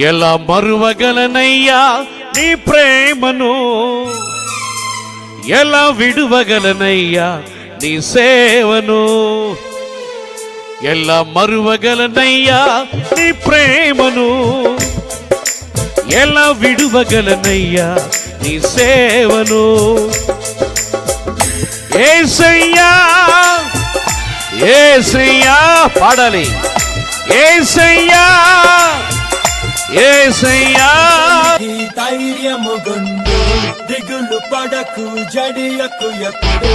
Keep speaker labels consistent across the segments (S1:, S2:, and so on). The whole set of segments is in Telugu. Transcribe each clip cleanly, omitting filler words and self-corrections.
S1: ఎలా మరువగలనయ్యా నీ ప్రేమను, ఎలా విడువగలనయ్యా నీ సేవను. ఎలా మరువగలనయ్యా నీ ప్రేమను, ఎలా విడువగలనయ్యా నీ సేవను. యేసయ్యా యేసయ్యా పాడాలి. యేసయ్యా యేసయ్యా
S2: ధైర్యముగొండు, దిగులు పడకు, జడియకు ఎప్పుడు.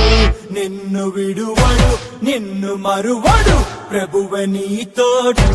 S2: నిన్ను విడువడు, నిన్ను మరువడు, ప్రభువే నీ తోడు.